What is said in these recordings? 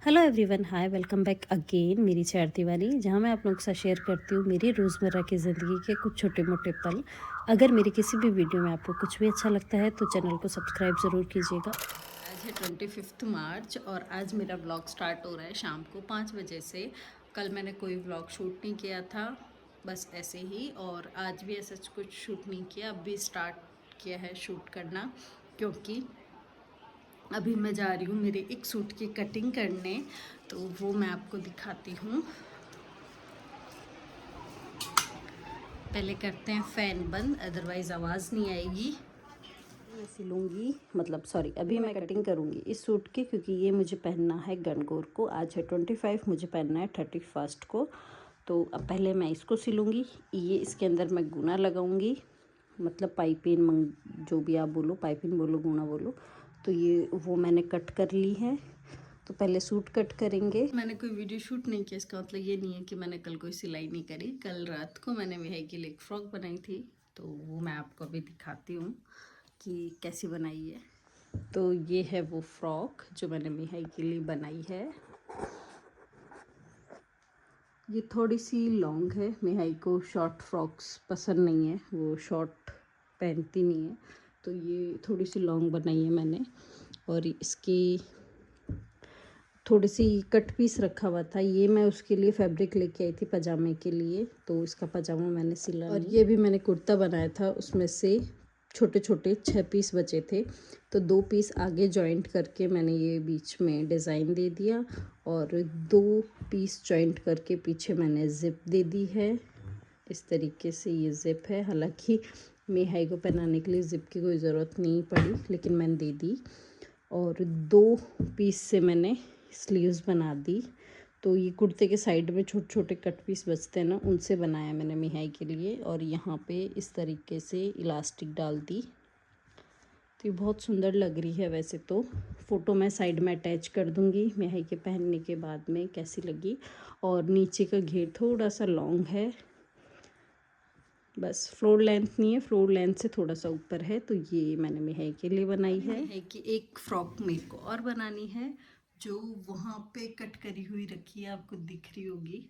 Hello everyone, हाय, welcome back again मेरी chat दीवानी, जहाँ मैं आप लोगों के साथ शेयर करती हूँ मेरी रोज़मर्रा की ज़िंदगी के कुछ छोटे मोटे पल। अगर मेरी किसी भी वीडियो में आपको कुछ भी अच्छा लगता है तो चैनल को सब्सक्राइब ज़रूर कीजिएगा। आज है 25 मार्च और आज मेरा व्लॉग स्टार्ट हो रहा है शाम को 5 बजे से। कल मैंने कोई व्लॉग शूट नहीं किया था, बस ऐसे ही, और आज भी ऐसा कुछ शूट नहीं किया। अब भी स्टार्ट किया है शूट करना, क्योंकि अभी मैं जा रही हूँ मेरे एक सूट की कटिंग करने, तो वो मैं आपको दिखाती हूँ। पहले करते हैं फ़ैन बंद, अदरवाइज़ आवाज़ नहीं आएगी। मैं सिलूँगी, मतलब सॉरी, अभी मैं कटिंग करूँगी इस सूट की, क्योंकि ये मुझे पहनना है गणगौर को। आज है 25, मुझे पहनना है 31 को। तो अब पहले मैं इसको सिलूँगी। ये इसके अंदर मैं गुना लगाऊँगी, मतलब पाइपिंग, जो भी आप बोलो, पाइपिंग बोलो, गुना बोलो। तो ये वो मैंने कट कर ली है। तो पहले सूट कट करेंगे। मैंने कोई वीडियो शूट नहीं किया, इसका मतलब ये नहीं है कि मैंने कल कोई सिलाई नहीं करी। कल रात को मैंने मिहाई के लिए एक फ़्रॉक बनाई थी, तो वो मैं आपको अभी दिखाती हूँ कि कैसी बनाई है। तो ये है वो फ्रॉक जो मैंने मिहाई के लिए बनाई है। ये थोड़ी सी लॉन्ग है, मिहाई को शॉर्ट फ्रॉक्स पसंद नहीं है, वो शॉर्ट पहनती नहीं है, तो ये थोड़ी सी लॉन्ग बनाई है मैंने। और इसकी थोड़ी सी कट पीस रखा हुआ था, ये मैं उसके लिए फैब्रिक लेके आई थी पजामे के लिए, तो इसका पजामा मैंने सिला। और ये भी मैंने कुर्ता बनाया था, उसमें से छोटे छोटे 6 पीस बचे थे, तो 2 पीस आगे जॉइंट करके मैंने ये बीच में डिज़ाइन दे दिया, और 2 पीस जॉइंट करके पीछे मैंने ज़िप दे दी है। इस तरीके से ये ज़िप है। हालांकि मिहाई को पहनाने के लिए ज़िप की कोई ज़रूरत नहीं पड़ी, लेकिन मैंने दे दी। और 2 पीस से मैंने स्लीव्स बना दी। तो ये कुर्ते के साइड में छोटे छोटे कट पीस बचते हैं ना, उनसे बनाया मैंने मिहाई के लिए। और यहाँ पे इस तरीके से इलास्टिक डाल दी, तो ये बहुत सुंदर लग रही है। वैसे तो फ़ोटो मैं साइड में अटैच कर दूँगी मिहाई के पहनने के बाद में कैसी लगी। और नीचे का घेर थोड़ा सा लॉन्ग है, बस फ्लोर लेंथ नहीं है, फ्लोर लेंथ से थोड़ा सा ऊपर है। तो ये मैंने मिहाई के लिए बनाई है। मिहाई की एक फ्रॉक मेरे को और बनानी है, जो वहाँ पे कट करी हुई रखी है, आपको दिख रही होगी,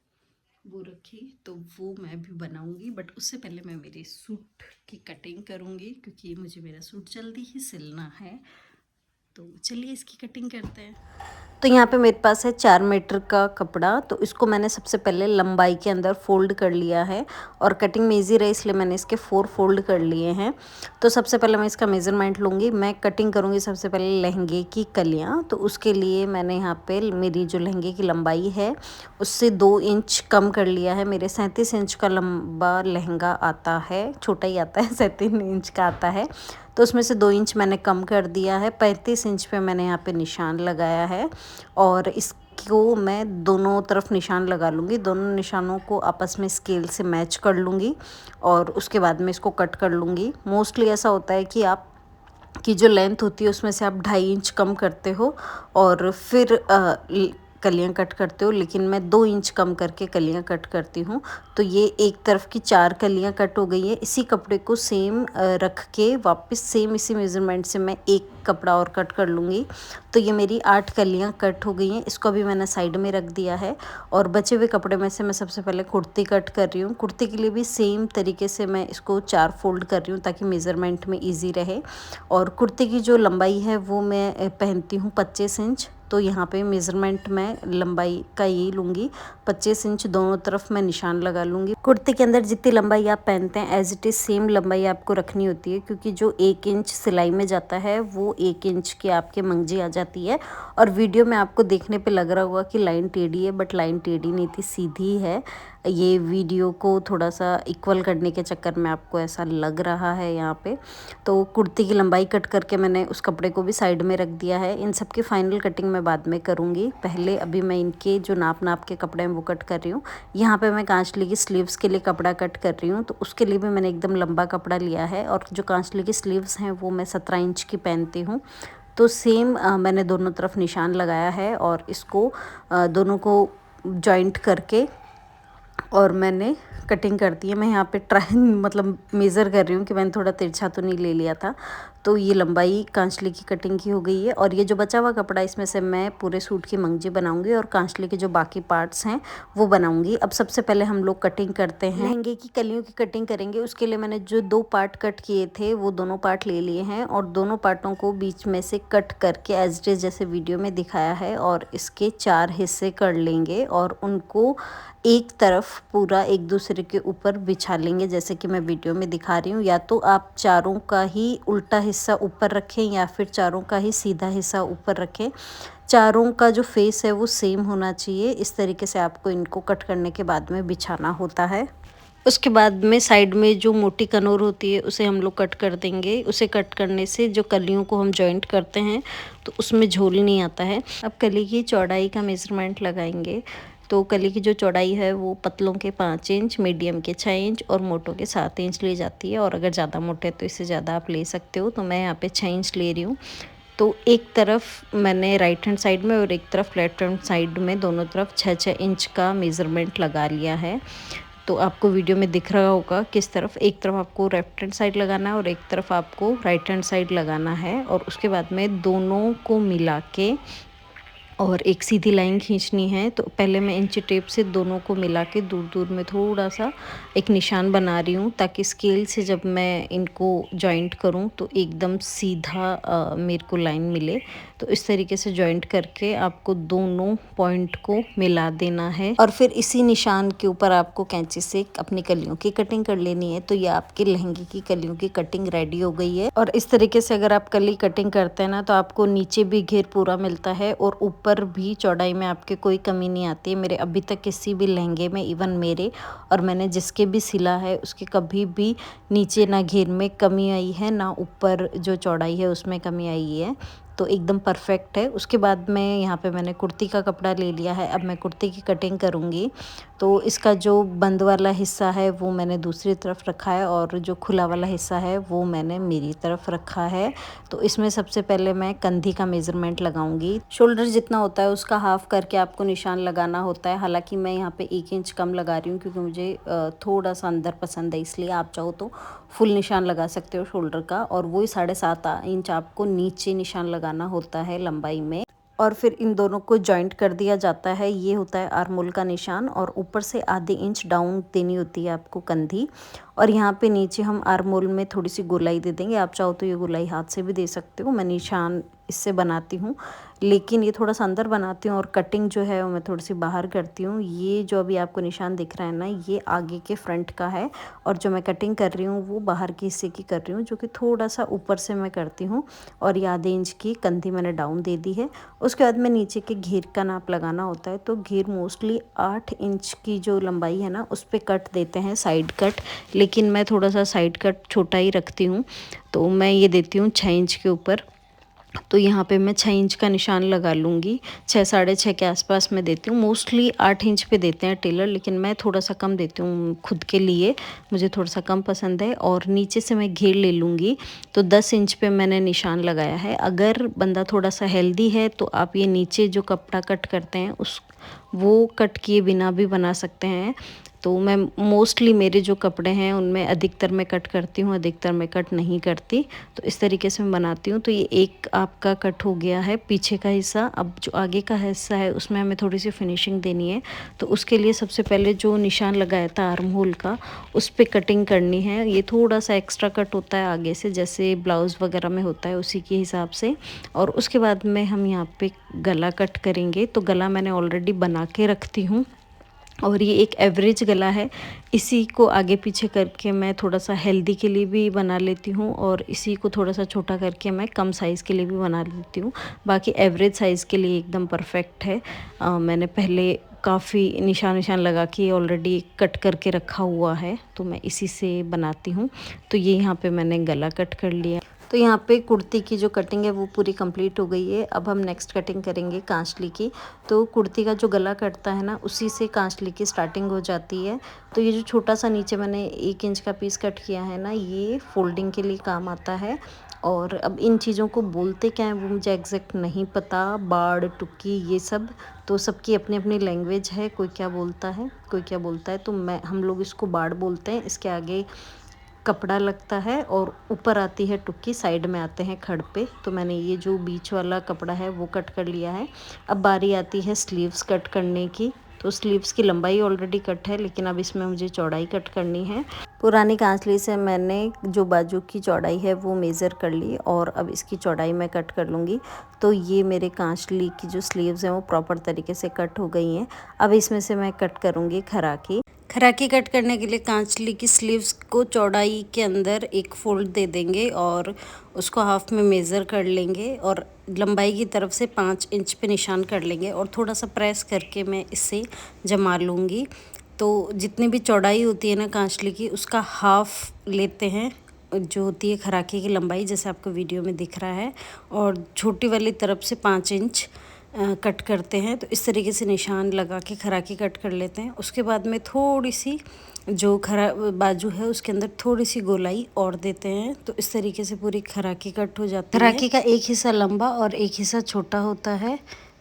वो रखी, तो वो मैं भी बनाऊंगी। बट उससे पहले मैं मेरे सूट की कटिंग करूँगी, क्योंकि मुझे मेरा सूट जल्दी ही सिलना है। तो चलिए इसकी कटिंग करते हैं। तो यहाँ पे मेरे पास है 4 मीटर का कपड़ा, तो इसको मैंने सबसे पहले लंबाई के अंदर फ़ोल्ड कर लिया है, और कटिंग में ईजी रहे इसलिए मैंने इसके 4 फोल्ड कर लिए हैं। तो सबसे पहले मैं इसका मेज़रमेंट लूँगी। मैं कटिंग करूँगी सबसे पहले लहंगे की कलियाँ, तो उसके लिए मैंने यहाँ पे मेरी जो लहंगे की लंबाई है उससे 2 इंच कम कर लिया है। मेरे 37 इंच का लंबा लहंगा आता है, छोटा ही आता है, 37 इंच का आता है, तो उसमें से 2 इंच मैंने कम कर दिया है। 35 इंच पे मैंने यहाँ पे निशान लगाया है, और इसको मैं दोनों तरफ निशान लगा लूँगी। दोनों निशानों को आपस में स्केल से मैच कर लूँगी, और उसके बाद में इसको कट कर लूँगी। मोस्टली ऐसा होता है कि आप की जो लेंथ होती है उसमें से आप 2.5 इंच कम करते हो और फिर कलियाँ कट करते हो, लेकिन मैं 2 इंच कम करके कलियाँ कट करती हूँ। तो ये एक तरफ की 4 कलियाँ कट हो गई है। इसी कपड़े को सेम रख के वापस सेम इसी मेज़रमेंट से मैं एक कपड़ा और कट कर लूँगी। तो ये मेरी 8 कलियाँ कट हो गई हैं। इसको भी मैंने साइड में रख दिया है, और बचे हुए कपड़े में से मैं सबसे पहले कुर्ती कट कर रही हूँ। कुर्ती के लिए भी सेम तरीके से मैं इसको 4 फोल्ड कर रही हूँ, ताकि मेज़रमेंट में ईजी रहे। और कुर्ती की जो लंबाई है वो मैं पहनती हूँ 25 इंच, तो यहाँ पे मेज़रमेंट मैं लंबाई का यही लूँगी, 25 इंच दोनों तरफ मैं निशान लगा लूँगी। कुर्ते के अंदर जितनी लंबाई आप पहनते हैं एज इट इज़ सेम लंबाई आपको रखनी होती है, क्योंकि जो 1 इंच सिलाई में जाता है वो 1 इंच की आपके मंगजी आ जाती है। और वीडियो में आपको देखने पे लग रहा होगा कि लाइन टेढ़ी है, बट लाइन टेढ़ी नहीं थी, सीधी है। ये वीडियो को थोड़ा सा इक्वल करने के चक्कर में आपको ऐसा लग रहा है यहाँ पे। तो कुर्ती की लंबाई कट करके मैंने उस कपड़े को भी साइड में रख दिया है। इन सब की फाइनल कटिंग मैं बाद में करूँगी, पहले अभी मैं इनके जो नाप के कपड़े हैं वो कट कर रही हूँ। यहाँ पे मैं कांचली की स्लीव्स के लिए कपड़ा कट कर रही हूँ, तो उसके लिए भी मैंने एकदम लंबा कपड़ा लिया है, और जो कांचली की स्लीव्स हैं वो मैं 17 इंच की पहनती हूँ। तो सेम मैंने दोनों तरफ निशान लगाया है, और इसको दोनों को जॉइंट करके और मैंने कटिंग कर दी है। मैं यहाँ पे ट्राई मतलब मेज़र कर रही हूँ कि मैंने थोड़ा तिरछा तो नहीं ले लिया था। तो ये लंबाई कांचले की कटिंग की हो गई है। और ये जो बचा हुआ कपड़ा, इसमें से मैं पूरे सूट की मंगजी बनाऊंगी और कांचले के जो बाकी पार्ट्स हैं वो बनाऊंगी। अब सबसे पहले हम लोग कटिंग करते हैं, लहंगे की कलियों की कटिंग करेंगे। उसके लिए मैंने जो 2 पार्ट कट किए थे वो दोनों पार्ट ले लिए हैं और दोनों पार्टों को बीच में से कट करके एज इट इज जैसे वीडियो में दिखाया है और इसके 4 हिस्से कर लेंगे और उनको एक तरफ पूरा एक दूसरे के ऊपर बिछा लेंगे, जैसे कि मैं वीडियो में दिखा रही हूँ। या तो आप चारों का ही उल्टा हिस्सा ऊपर रखें या फिर चारों का ही सीधा हिस्सा ऊपर रखें। चारों का जो फेस है वो सेम होना चाहिए। इस तरीके से आपको इनको कट करने के बाद में बिछाना होता है। उसके बाद में साइड में जो मोटी कनोर होती है उसे हम लोग कट कर देंगे। उसे कट करने से जो कलियों को हम जॉइंट करते हैं तो उसमें झोल नहीं आता है। अब कली की चौड़ाई का मेज़रमेंट लगाएंगे। तो कली की जो चौड़ाई है वो पतलों के 5 इंच, मीडियम के 6 इंच और मोटों के 7 इंच ली जाती है। और अगर ज़्यादा मोटे तो इससे ज़्यादा आप ले सकते हो। तो मैं यहाँ पे 6 इंच ले रही हूँ। तो एक तरफ मैंने राइट हैंड साइड में और एक तरफ लेफ्ट हैंड साइड में दोनों तरफ 6-6 इंच का मेज़रमेंट लगा लिया है। तो आपको वीडियो में दिख रहा होगा किस तरफ, एक तरफ आपको लेफ्ट हैंड साइड लगाना है और एक तरफ आपको राइट हैंड साइड लगाना है। और उसके बाद में दोनों को मिला के और एक सीधी लाइन खींचनी है। तो पहले मैं इंची टेप से दोनों को मिला के दूर दूर में थोड़ा सा एक निशान बना रही हूँ, ताकि स्केल से जब मैं इनको जॉइंट करूँ तो एकदम सीधा मेरे को लाइन मिले। तो इस तरीके से जॉइंट करके आपको दोनों पॉइंट को मिला देना है और फिर इसी निशान के ऊपर आपको कैंची से अपनी कलियों की कटिंग कर लेनी है। तो ये आपके लहंगे की कलियों की कटिंग रेडी हो गई है। और इस तरीके से अगर आप कली कटिंग करते हैं ना तो आपको नीचे भी घेर पूरा मिलता है और ऊपर भी चौड़ाई में आपके कोई कमी नहीं आती है। मेरे अभी तक किसी भी लहंगे में, इवन मेरे और मैंने जिसके भी सिला है उसके कभी भी नीचे ना घेर में कमी आई है ना ऊपर जो चौड़ाई है उसमें कमी आई है। तो एकदम परफेक्ट है। उसके बाद में यहाँ पे मैंने कुर्ती का कपड़ा ले लिया है। अब मैं कुर्ती की कटिंग करूँगी। तो इसका जो बंद वाला हिस्सा है वो मैंने दूसरी तरफ रखा है और जो खुला वाला हिस्सा है वो मैंने मेरी तरफ रखा है। तो इसमें सबसे पहले मैं कंधी का मेज़रमेंट लगाऊंगी। शोल्डर जितना होता है उसका हाफ करके आपको निशान लगाना होता है। हालांकि मैं यहाँ पे 1 इंच कम लगा रही हूँ क्योंकि मुझे थोड़ा सा अंदर पसंद है, इसलिए आप चाहो तो फुल निशान लगा सकते हो शोल्डर का। और वही 7.5 इंच आपको नीचे निशान लगाना होता है लंबाई में। और फिर इन दोनों को जॉइंट कर दिया जाता है। ये होता है आर्मोल का निशान और ऊपर से आधे इंच डाउन देनी होती है आपको कंधी। और यहाँ पे नीचे हम आर्मोल में थोड़ी सी गोलाई दे देंगे। आप चाहो तो ये गोलाई हाथ से भी दे सकते हो। मैं निशान इससे बनाती हूँ, लेकिन ये थोड़ा सा अंदर बनाती हूँ और कटिंग जो है वो मैं थोड़ी सी बाहर करती हूँ। ये जो अभी आपको निशान दिख रहा है ना, ये आगे के फ्रंट का है और जो मैं कटिंग कर रही हूँ वो बाहर के हिस्से की कर रही हूँ, जो कि थोड़ा सा ऊपर से मैं करती हूँ। और ये आधे इंच की कंधी मैंने डाउन दे दी है। उसके बाद में नीचे के घेर का नाप लगाना होता है। तो घेर मोस्टली 8 इंच की जो लंबाई है ना उस पर कट देते हैं, साइड कट। लेकिन मैं थोड़ा सा साइड कट छोटा ही रखती हूँ, तो मैं ये देती हूँ 6 इंच के ऊपर। तो यहाँ पे मैं 6 इंच का निशान लगा लूँगी। 6 साढ़े 6 के आसपास मैं देती हूँ। मोस्टली 8 इंच पे देते हैं टेलर, लेकिन मैं थोड़ा सा कम देती हूँ खुद के लिए, मुझे थोड़ा सा कम पसंद है। और नीचे से मैं घेर ले लूँगी। तो 10 इंच पे मैंने निशान लगाया है। अगर बंदा थोड़ा सा हेल्दी है तो आप ये नीचे जो कपड़ा कट करते हैं उस वो कट किए बिना भी बना सकते हैं। तो मैं मोस्टली मेरे जो कपड़े हैं उनमें अधिकतर मैं कट करती हूँ, अधिकतर मैं कट नहीं करती। तो इस तरीके से मैं बनाती हूँ। तो ये एक आपका कट हो गया है पीछे का हिस्सा। अब जो आगे का हिस्सा है उसमें हमें थोड़ी सी फिनिशिंग देनी है। तो उसके लिए सबसे पहले जो निशान लगाया था आर्म होल का, उस पर कटिंग करनी है। ये थोड़ा सा एक्स्ट्रा कट होता है आगे से, जैसे ब्लाउज़ वगैरह में होता है उसी के हिसाब से। और उसके बाद में हम यहाँ पे गला कट करेंगे। तो गला मैंने ऑलरेडी बना के रखती हूँ और ये एक एवरेज गला है। इसी को आगे पीछे करके मैं थोड़ा सा हेल्दी के लिए भी बना लेती हूँ और इसी को थोड़ा सा छोटा करके मैं कम साइज़ के लिए भी बना लेती हूँ। बाकी एवरेज साइज़ के लिए एकदम परफेक्ट है। मैंने पहले काफ़ी निशान लगा के ऑलरेडी कट करके रखा हुआ है, तो मैं इसी से बनाती हूँ। तो ये यहाँ पे मैंने गला कट कर लिया। तो यहाँ पे कुर्ती की जो कटिंग है वो पूरी कंप्लीट हो गई है। अब हम नेक्स्ट कटिंग करेंगे कांचली की। तो कुर्ती का जो गला कटता है ना उसी से कांचली की स्टार्टिंग हो जाती है। तो ये जो छोटा सा नीचे मैंने 1 इंच का पीस कट किया है ना, ये फोल्डिंग के लिए काम आता है। और अब इन चीज़ों को बोलते क्या है वो मुझे एग्जैक्ट नहीं पता, बाड़ टुक्की ये सब तो सबकी अपनी अपनी लैंग्वेज है। कोई क्या बोलता है कोई क्या बोलता है, तो हम लोग इसको बाड़ बोलते हैं। इसके आगे कपड़ा लगता है और ऊपर आती है टुक्की, साइड में आते हैं खड़ पे। तो मैंने ये जो बीच वाला कपड़ा है वो कट कर लिया है। अब बारी आती है स्लीव्स कट करने की। तो स्लीव्स की लंबाई ऑलरेडी कट है, लेकिन अब इसमें मुझे चौड़ाई कट करनी है। पुरानी कांचली से मैंने जो बाजू की चौड़ाई है वो मेज़र कर ली और अब इसकी चौड़ाई मैं कट कर लूँगी। तो ये मेरे कांचली की जो स्लीव्स हैं वो प्रॉपर तरीके से कट हो गई हैं। अब इसमें से मैं कट करूँगी खराकी। खराकी कट करने के लिए कांचली की स्लीव्स को चौड़ाई के अंदर एक फोल्ड दे देंगे और उसको हाफ में मेज़र कर लेंगे और लंबाई की तरफ से 5 इंच पे निशान कर लेंगे और थोड़ा सा प्रेस करके मैं इसे जमा लूँगी। तो जितनी भी चौड़ाई होती है ना कांचली की, उसका हाफ लेते हैं जो होती है खराकी की लंबाई, जैसे आपको वीडियो में दिख रहा है, और छोटी वाली तरफ से 5 इंच कट करते हैं। तो इस तरीके से निशान लगा के खराकी कट कर लेते हैं। उसके बाद में थोड़ी सी जो बाजू है उसके अंदर थोड़ी सी गोलाई और देते हैं। तो इस तरीके से पूरी खराकी कट हो जाती है। खराकी का एक हिस्सा लंबा और एक हिस्सा छोटा होता है।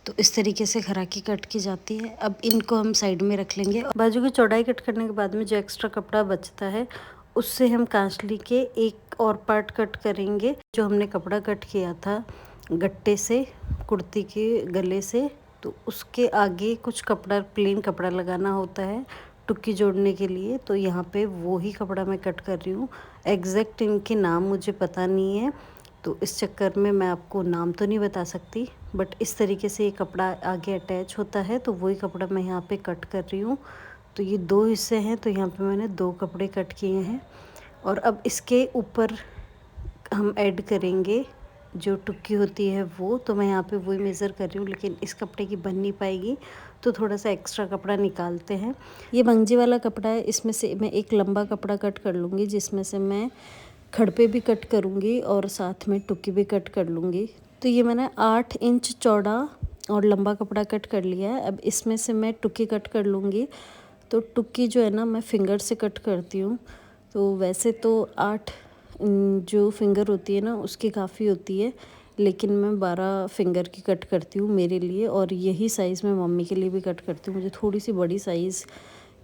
तो इस तरीके से खराकी कट की जाती है। अब इनको हम साइड में रख लेंगे। बाजू की चौड़ाई कट करने के बाद में जो एक्स्ट्रा कपड़ा बचता है उससे हम कांचली के एक और पार्ट कट करेंगे। जो हमने कपड़ा कट किया था गट्टे से कुर्ती के गले से, तो उसके आगे कुछ कपड़ा, प्लेन कपड़ा लगाना होता है टुक्की जोड़ने के लिए। तो यहाँ पे वो ही कपड़ा मैं कट कर रही हूँ। एग्जैक्ट इनके नाम मुझे पता नहीं है, तो इस चक्कर में मैं आपको नाम तो नहीं बता सकती, बट इस तरीके से ये कपड़ा आगे अटैच होता है। तो वही कपड़ा मैं यहाँ पे कट कर रही हूँ। तो ये 2 हिस्से हैं, तो यहाँ पे मैंने 2 कपड़े कट किए हैं। और अब इसके ऊपर हम ऐड करेंगे जो टुक्की होती है वो। तो मैं यहाँ पे वही मेज़र कर रही हूँ, लेकिन इस कपड़े की बन नहीं पाएगी, तो थोड़ा सा एक्स्ट्रा कपड़ा निकालते हैं। ये मंगजी वाला कपड़ा है, इसमें से मैं एक लंबा कपड़ा कट कर लूँगी, जिसमें से मैं खड़पे भी कट करूँगी और साथ में टुक्की भी कट कर लूँगी। तो ये मैंने 8 इंच चौड़ा और लंबा कपड़ा कट कर लिया है। अब इसमें से मैं टुक्की कट कर लूँगी। तो टुक्की जो है ना मैं फिंगर से कट करती हूँ। तो वैसे तो 8 जो फिंगर होती है ना उसकी काफ़ी होती है, लेकिन मैं 12 फिंगर की कट करती हूँ मेरे लिए, और यही साइज़ मैं मम्मी के लिए भी कट करती हूँ। मुझे थोड़ी सी बड़ी साइज़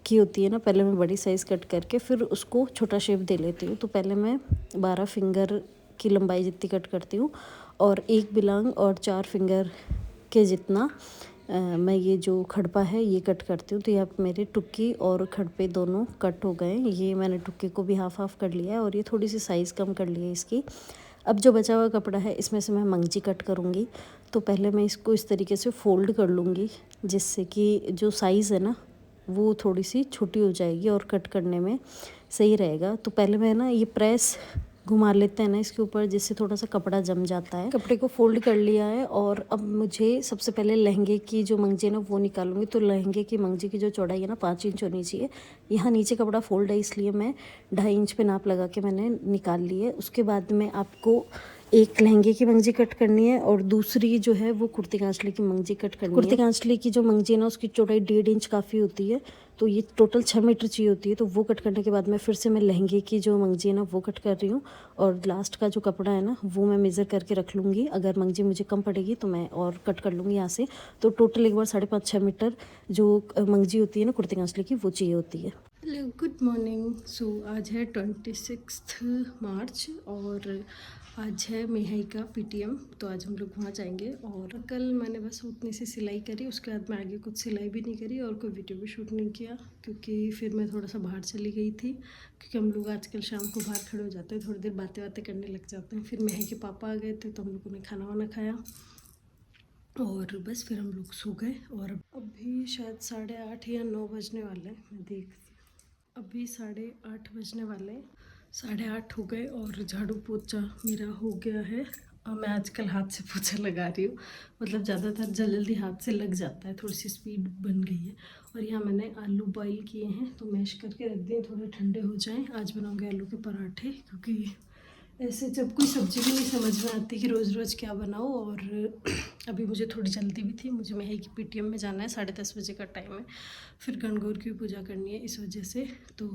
की होती है ना, पहले मैं बड़ी साइज़ कट करके फिर उसको छोटा शेप दे लेती हूँ। तो पहले मैं 12 फिंगर की लंबाई जितनी कट करती हूँ और 1 बिलोंग और 4 फिंगर के जितना मैं ये जो खड़पा है ये कट करती हूँ। तो यहाँ पे मेरे टुक्की और खड़पे दोनों कट हो गए। ये मैंने टुक्की को भी हाफ हाफ कर लिया है और ये थोड़ी सी साइज़ कम कर ली है इसकी। अब जो बचा हुआ कपड़ा है इसमें से मैं मंगजी कट करूँगी। तो पहले मैं इसको इस तरीके से फ़ोल्ड कर लूँगी, जिससे कि जो साइज़ है ना वो थोड़ी सी छोटी हो जाएगी और कट करने में सही रहेगा। तो पहले मैं ना ये प्रेस घुमा लेते हैं ना इसके ऊपर, जिससे थोड़ा सा कपड़ा जम जाता है। कपड़े को फोल्ड कर लिया है और अब मुझे सबसे पहले लहंगे की जो मंगजी है ना वो निकालूंगी। तो लहंगे की मंगजी की जो चौड़ाई है ना 5 इंच होनी चाहिए। यहाँ नीचे कपड़ा फोल्ड है इसलिए मैं 2.5 इंच पे नाप लगा के मैंने निकाल ली है। उसके बाद में आपको एक लहंगे की मंगजी कट करनी है और दूसरी जो है वो कुर्ती कांचली की मंगजी कट करनी है। कुर्ती कांचली की जो मंगजी है ना उसकी चौड़ाई 1.5 इंच काफ़ी होती है, तो ये टोटल 6 मीटर चाहिए होती है। तो वो कट करने के बाद में फिर से मैं लहंगे की जो मंगजी है ना वो कट कर रही हूँ और लास्ट का जो कपड़ा है ना वो मैं मेज़र करके रख लूँगी। अगर मंगजी मुझे कम पड़ेगी तो मैं और कट कर लूँगी यहाँ से। तो टोटल एक बार 5.5-6 मीटर जो मंगजी होती है ना कुर्ती कांचली की वो चाहिए होती है। Hello, good morning. सो आज है 26 मार्च और आज है मेहाई का पीटीएम। तो आज हम लोग वहाँ जाएंगे। और कल मैंने बस उतनी सी सिलाई करी, उसके बाद मैं आगे कुछ सिलाई भी नहीं करी और कोई वीडियो भी शूट नहीं किया, क्योंकि फिर मैं थोड़ा सा बाहर चली गई थी। क्योंकि हम लोग आजकल शाम को बाहर खड़े हो जाते हैं, थोड़ी देर बातें बातें करने लग जाते हैं। फिर मेहाई के पापा आ गए थे तो हम लोगों ने खाना वाना खाया और बस फिर हम लोग सो गए। और अभी शायद 8:30 या 9 बजने वाले हैं, मैं देखती हूँ। अभी 8:30 बजने वाले, 8:30 हो गए और झाड़ू पोछा मेरा हो गया है। और मैं आजकल हाथ से पोछा लगा रही हूँ, मतलब ज़्यादातर जल्दी हाथ से लग जाता है, थोड़ी सी स्पीड बन गई है। और यहाँ मैंने आलू बॉईल किए हैं तो मैश करके रख दिए, थोड़े ठंडे हो जाएं। आज बनाऊँगी आलू के पराठे, क्योंकि ऐसे जब कोई सब्ज़ी भी नहीं समझ में आती कि रोज़ रोज़ क्या बनाओ। और अभी मुझे थोड़ी जल्दी भी थी, मुझे मेहाई की पीटीएम में जाना है, 10:30 बजे का टाइम है। फिर गणगौर की पूजा करनी है, इस वजह से तो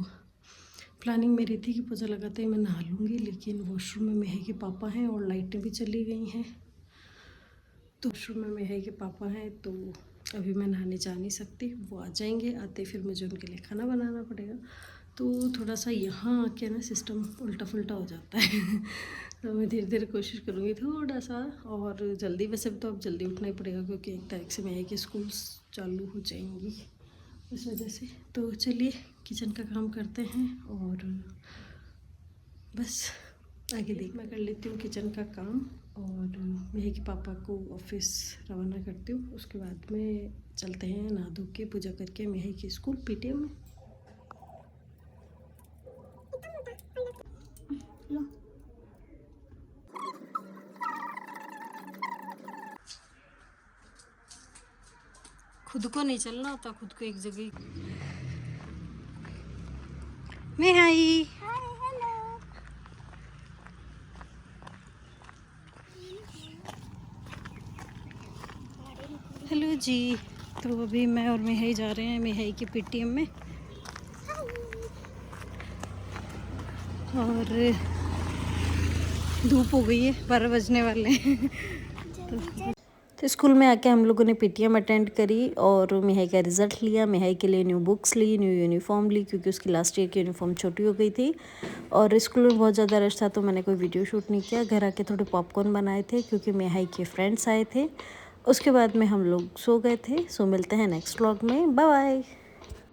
प्लानिंग मेरी थी कि पूजा लगाते ही मैं नहा लूँगी, लेकिन वॉशरूम में मेहाई के पापा हैं और लाइटें भी चली गई हैं। तो वॉशरूम में मेहाई के पापा हैं तो अभी मैं नहाने जा नहीं सकती, वो आ जाएंगे। आते फिर मुझे उनके लिए खाना बनाना पड़ेगा। तो थोड़ा सा यहाँ आके ना सिस्टम उल्टा फुल्टा हो जाता है। तो मैं धीरे धीरे कोशिश करूँगी थोड़ा सा और जल्दी, वैसे तो अब जल्दी उठना ही पड़ेगा क्योंकि 1 तारीख से मैं कि स्कूल चालू हो जाएंगी, इस वजह से। तो चलिए किचन का काम करते हैं और बस आगे देख मैं कर लेती हूँ किचन का काम और मैं कि पापा को ऑफिस रवाना करती हूँ। उसके बाद में चलते हैं नहा धो के पूजा करके मैं कि स्कूल पीटीएम में। खुद को नहीं चलना होता, खुद को एक जगह। मैं आई हेलो जी। तो अभी मैं और मेहाई जा रहे हैं मेहाई के पीटीएम में और धूप हो गई है, 12 बजने वाले हैं। तो स्कूल में आके हम लोगों ने पीटीएम अटेंड करी और मेहाई का रिज़ल्ट लिया। मेहाई के लिए न्यू बुक्स ली, न्यू यूनिफॉर्म ली क्योंकि उसकी लास्ट ईयर की यूनिफॉर्म छोटी हो गई थी और स्कूल में बहुत ज़्यादा रश था तो मैंने कोई वीडियो शूट नहीं किया। घर आके थोड़े पॉपकॉर्न बनाए थे क्योंकि मेहाई के फ्रेंड्स आए थे। उसके बाद में हम लोग सो गए थे। सो मिलते हैं नेक्स्ट व्लॉग में, बाय बाय।